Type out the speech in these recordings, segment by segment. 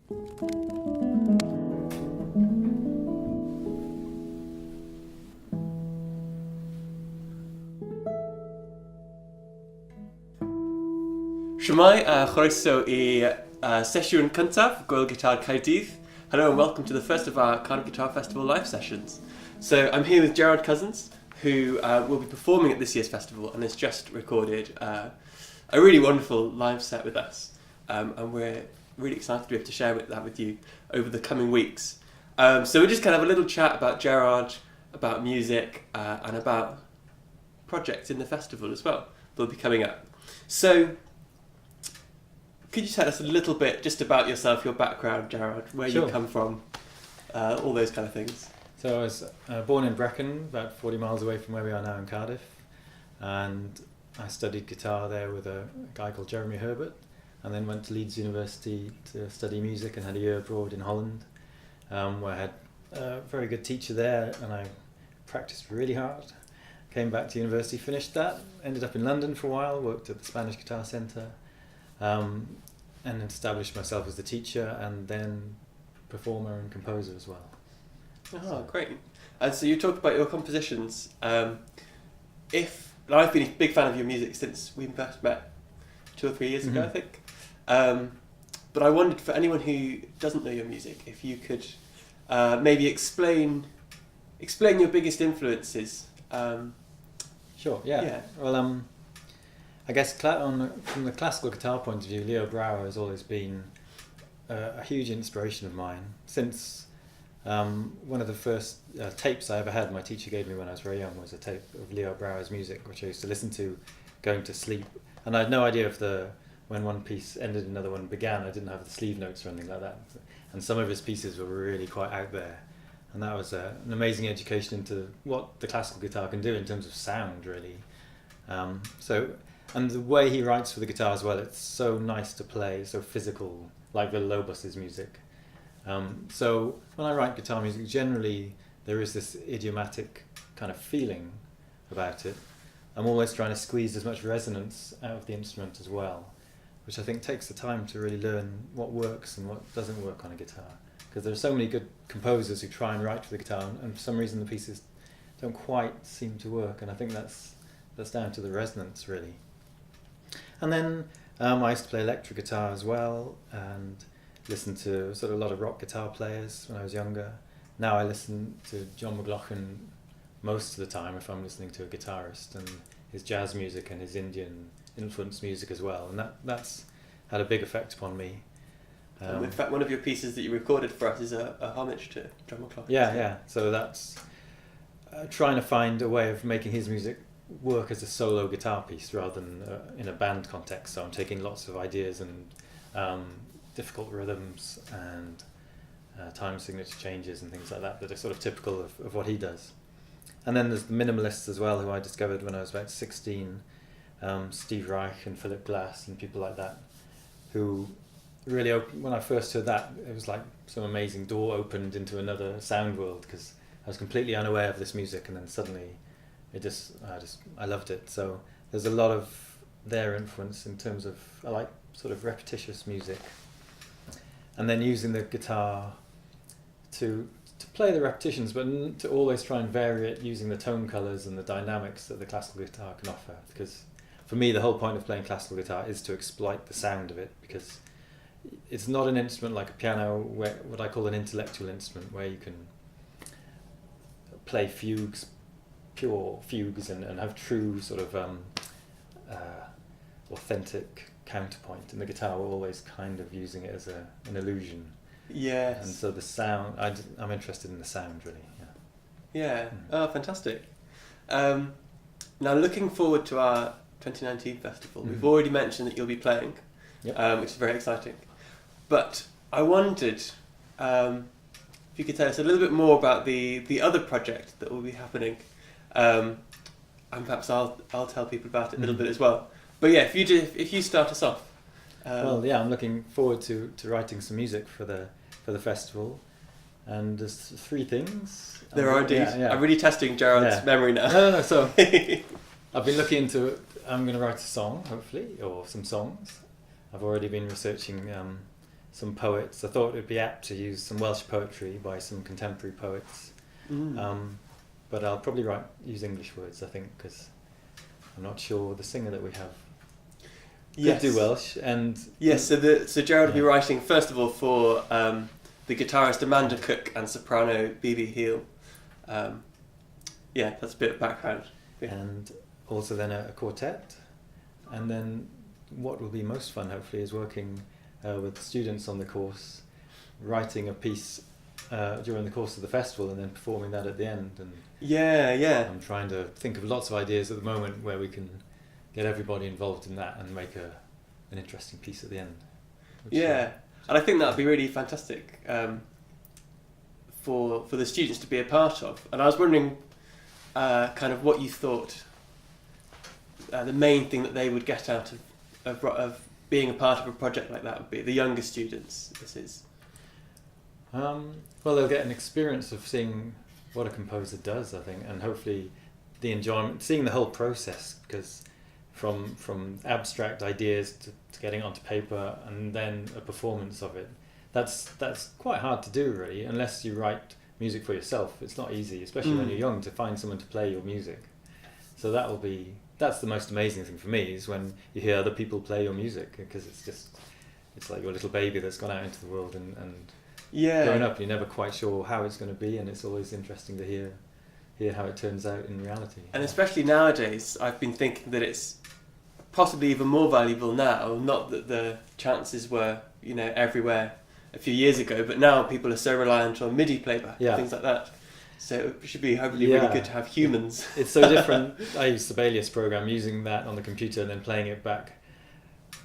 Shmai chroeso I sesiwn cyntaf Gwyl Guitar Caerdydd. Hello and welcome to the first of our Cardiff Guitar Festival live sessions. So I'm here with Gerard Cousins, who will be performing at this year's festival and has just recorded a really wonderful live set with us. And we're really excited to be able to share that with you over the coming weeks. So we'll just kind of have a little chat about Gerard, about music, and about projects in the festival as well that will be coming up. So could you tell us a little bit just about yourself, your background, Gerard, where Sure. you come from, all those kind of things? So I was born in Brecon, about 40 miles away from where we are now in Cardiff, and I studied guitar there with a guy called Jeremy Herbert, and then went to Leeds University to study music and had a year abroad in Holland, where I had a very good teacher there, and I practiced really hard. Came back to university, finished that, ended up in London for a while, worked at the Spanish Guitar Centre, and established myself as the teacher and then performer and composer as well. Oh, great. And so you talked about your compositions. I've been a big fan of your music since we first met 2 or 3 years ago, I think. But I wondered, for anyone who doesn't know your music, if you could maybe explain your biggest influences. Sure, yeah. Well, I guess from the classical guitar point of view, Leo Brouwer has always been a huge inspiration of mine. Since one of the first tapes I ever had, my teacher gave me when I was very young, was a tape of Leo Brouwer's music, which I used to listen to going to sleep. And I had no idea if when one piece ended, another one began. I didn't have the sleeve notes or anything like that. And some of his pieces were really quite out there. And that was an amazing education into what the classical guitar can do in terms of sound, really. And the way he writes for the guitar as well, it's so nice to play, so physical, like Villa-Lobos's music. So when I write guitar music, generally there is this idiomatic kind of feeling about it. I'm always trying to squeeze as much resonance out of the instrument as well, which I think takes the time to really learn what works and what doesn't work on a guitar. Because there are so many good composers who try and write for the guitar, and for some reason the pieces don't quite seem to work, and I think that's down to the resonance, really. And then I used to play electric guitar as well, and listen to sort of a lot of rock guitar players when I was younger. Now I listen to John McLaughlin most of the time if I'm listening to a guitarist, and his jazz music and his Indian influenced music as well, and that's had a big effect upon me. In fact, one of your pieces that you recorded for us is a homage to John McLaughlin. Yeah. So that's trying to find a way of making his music work as a solo guitar piece rather than in a band context. So I'm taking lots of ideas and difficult rhythms and time signature changes and things like that are sort of typical of what he does. And then there's the minimalists as well, who I discovered when I was about 16, Steve Reich and Philip Glass and people like that, who really, when I first heard that, it was like some amazing door opened into another sound world, because I was completely unaware of this music, and then suddenly I loved it. So there's a lot of their influence in terms of, I like sort of repetitious music, and then using the guitar to play the repetitions, but to always try and vary it using the tone colours and the dynamics that the classical guitar can offer. Because for me, the whole point of playing classical guitar is to exploit the sound of it, because it's not an instrument like a piano, what I call an intellectual instrument, where you can play fugues, pure fugues, and have true sort of authentic counterpoint. And the guitar, we're always kind of using it as an illusion. Yes. And so the sound, I'm interested in the sound, really. Yeah. Oh, fantastic. Now, looking forward to our 2019 festival, we've already mentioned that you'll be playing, which is very exciting. But I wondered if you could tell us a little bit more about the other project that will be happening, and perhaps I'll tell people about it a little bit as well. But yeah, if you start us off. I'm looking forward to writing some music for the festival, and there's 3 things. There are indeed. Yeah. I'm really testing Gerard's memory now. No. So I've been looking into. I'm going to write a song, hopefully, or some songs. I've already been researching some poets. I thought it would be apt to use some Welsh poetry by some contemporary poets. But I'll probably use English words, I think, because I'm not sure the singer that we have could do Welsh. And yes, so Gerard will be writing first of all for the guitarist Amanda Cook and soprano B.B. Heel. That's a bit of background. Yeah. And also then a quartet, and then what will be most fun, hopefully, is working with students on the course, writing a piece during the course of the festival and then performing that at the end. And I'm trying to think of lots of ideas at the moment where we can get everybody involved in that and make an interesting piece at the end. And I think that would be really fantastic for the students to be a part of. And I was wondering kind of what you thought the main thing that they would get out of being a part of a project like that would be, the younger students. This is well, they'll get an experience of seeing what a composer does, I think, and hopefully the enjoyment, seeing the whole process, because from abstract ideas to getting onto paper and then a performance of it, that's quite hard to do, really, unless you write music for yourself. It's not easy, especially when you're young, to find someone to play your music. So that's the most amazing thing for me, is when you hear other people play your music, because it's like your little baby that's gone out into the world and growing up, you're never quite sure how it's going to be, and it's always interesting to hear how it turns out in reality. And especially nowadays, I've been thinking that it's possibly even more valuable now, not that the chances were, everywhere a few years ago, but now people are so reliant on MIDI playback and things like that. So it should be hopefully really good to have humans. It's so different. I use Sibelius program, using that on the computer and then playing it back.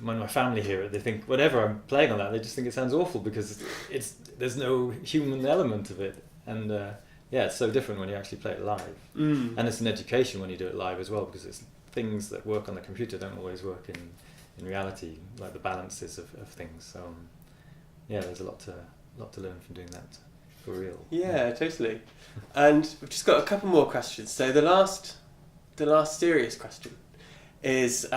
When my family hear it, they think whatever I'm playing on that, they just think it sounds awful because there's no human element of it. And it's so different when you actually play it live. And it's an education when you do it live as well, because it's things that work on the computer don't always work in reality, like the balances of things. So there's a lot to learn from doing that for real. Yeah, totally. And we've just got a couple more questions. So the last serious question is,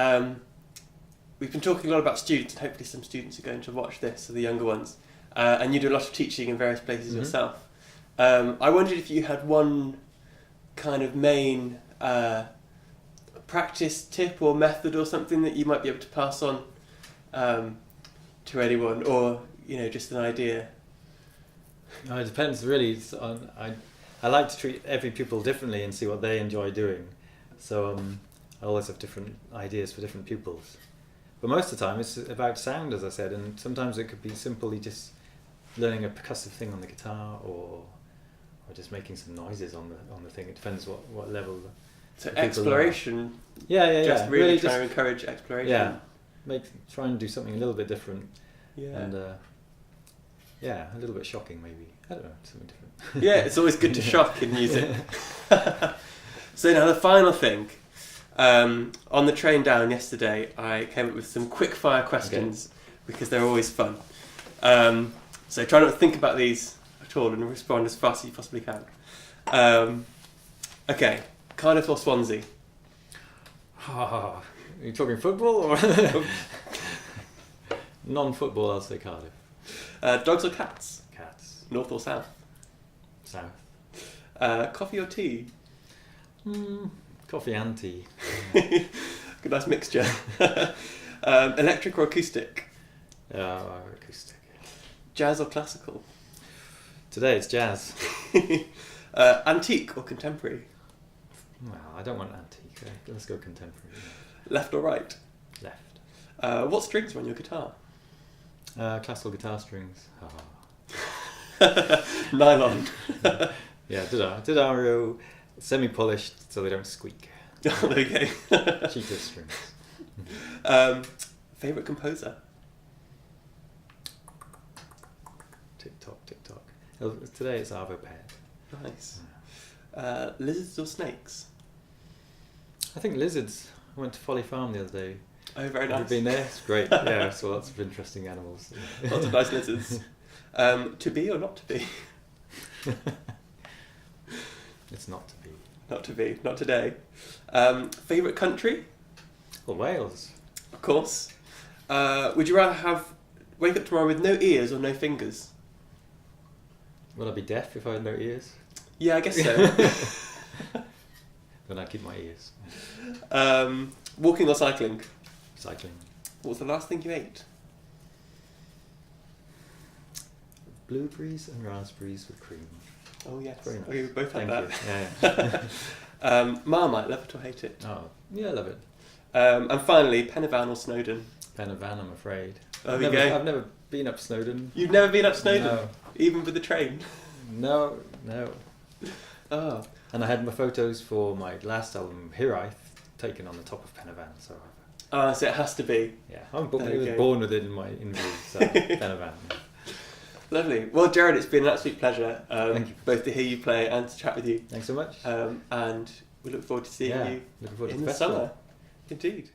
we've been talking a lot about students, and hopefully some students are going to watch this, so the younger ones, and you do a lot of teaching in various places yourself. I wondered if you had one kind of main practice tip or method or something that you might be able to pass on to anyone, or just an idea. It depends really. I like to treat every pupil differently and see what they enjoy doing. So I always have different ideas for different pupils. But most of the time it's about sound, as I said, and sometimes it could be simply just learning a percussive thing on the guitar, or just making some noises on the thing. It depends what level. So exploration. Just really trying to encourage exploration. Try and do something a little bit different. And a little bit shocking maybe. I don't know, something different. It's always good to shock in music. So now the final thing. On the train down yesterday, I came up with some quick-fire questions because they're always fun. So try not to think about these at all and respond as fast as you possibly can. Okay, Cardiff or Swansea? Are you talking football or non-football? I'll say Cardiff. Dogs or cats? Cats. North or south? South. Coffee or tea? Coffee and tea. Good, nice mixture. Electric or acoustic? Acoustic. Jazz or classical? Today it's jazz. Antique or contemporary? Well, I don't want antique. Let's go contemporary. Left or right? Left. What strings are on your guitar? Classical guitar strings. Nylon. Didario, semi-polished so they don't squeak. Oh, there you go. Cheaper strings. Favourite composer? Tick tock, tick tock. Today it's Arvo Pärt. Nice. Lizards or snakes? I think lizards. I went to Folly Farm the other day. Oh, very nice. Have you been there? It's great. Yeah, so lots of interesting animals. Lots of nice lizards. To be or not to be? It's not to be. Not to be. Not today. Favourite country? Well, Wales. Of course. Would you rather have wake up tomorrow with no ears or no fingers. Will I be deaf if I had no ears? Yeah, I guess so. Then I'd keep my ears. Walking or cycling? Cycling. What was the last thing you ate? Blueberries and raspberries with cream. Oh yes, Very nice. we both had Thank that. you. Yeah. Marmite, love it or hate it? Oh, yeah, I love it. And finally, Penavan or Snowdon? Penavan, I'm afraid. There we go. I've never been up Snowdon. You've never been up Snowdon? No. Even with the train? No. Oh. And I had my photos for my last album, Hirith, taken on the top of Penavan, so So it has to be. yeah, I was There we go. born with it in my interview, so Penavan. Lovely. Well, Gerard, it's been an absolute pleasure Thank you. both to hear you play and to chat with you. Thanks so much. And we look forward to seeing you Looking forward to in the the festival. summer. Indeed.